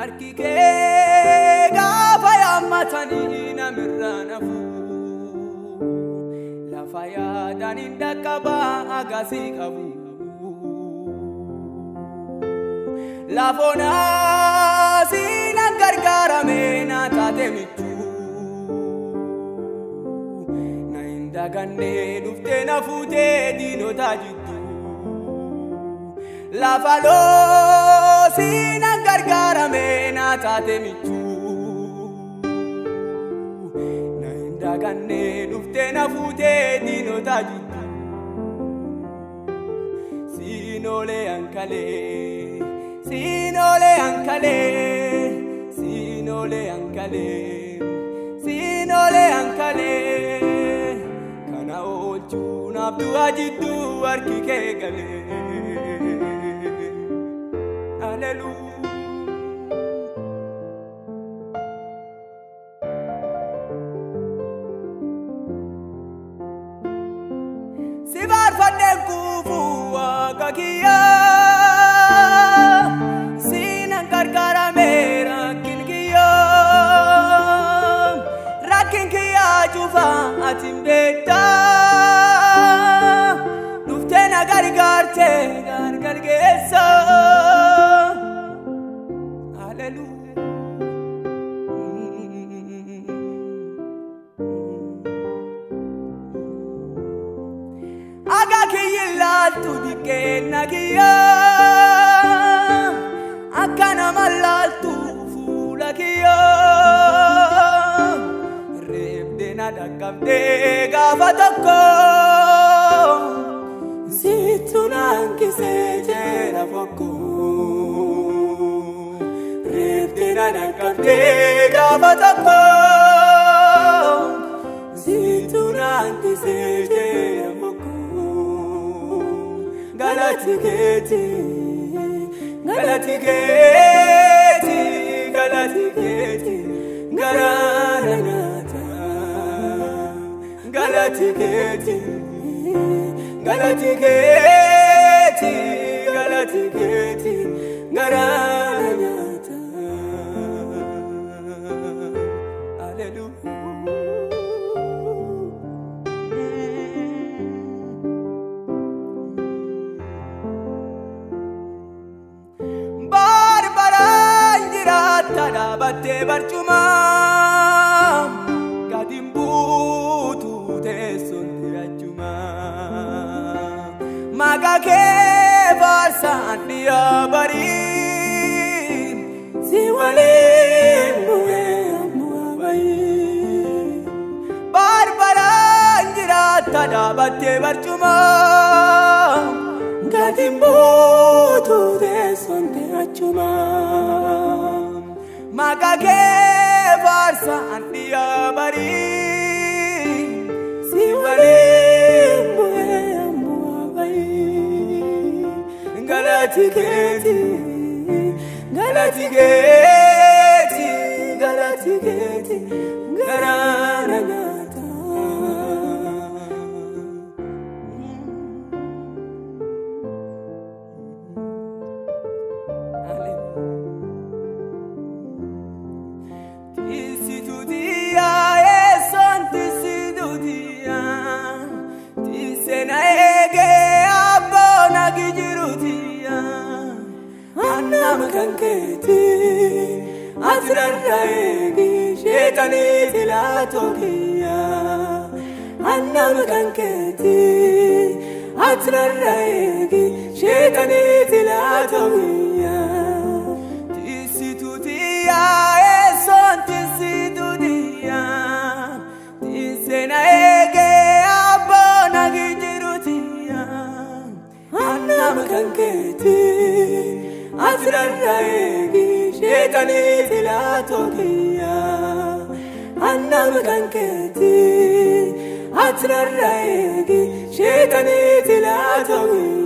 Arkike gafa yammatani namirana fu la faya daninda kaba agasi kabu la fona sina gargara mena tatemitu na inda ganne dufte na fute dino tajitu la falo sina gargara mena tatemitu na inda ganne dufte na fute dino tajitu sinole ankale sinole ankale sinole ankale sinole ankale kana olchu nabdu ajidu arkike gale hallelujah sibar fadde kufu akakiya gargara mera kinkiya rakinkiya jufa atimbeta dufte na gargarte gargargesa hallelujah aga kiyilla tudike nagiya akana malaltu fulakiya rebde na dakabde gafatako situnan kisejera foko rebde na dakabde gafatako situnan kisejera foko galatiketi galatiketi galatiketi garanata galatiketi galatiketi galatiketi garanata hallelujah batte barcuma gadimbutu teson tirajuma maga ke farsan dia bari siwale muhe muabai barbara ngira tada batte barcuma gadimbutu teson tirajuma maga ke farsan dia bari siwale muhe muabai galatiketi galatiketi galatiketi garanata kanketi atrarraegi shetani tilatokiya annam kanketi atrarraegi shetani tilatokiya tisitutiya eson tisitutiya tisena ege abona gijirutiya annam kanketi atrarraegi shetani tilatokiya annam kanketi atrarraegi shetani tilatokiya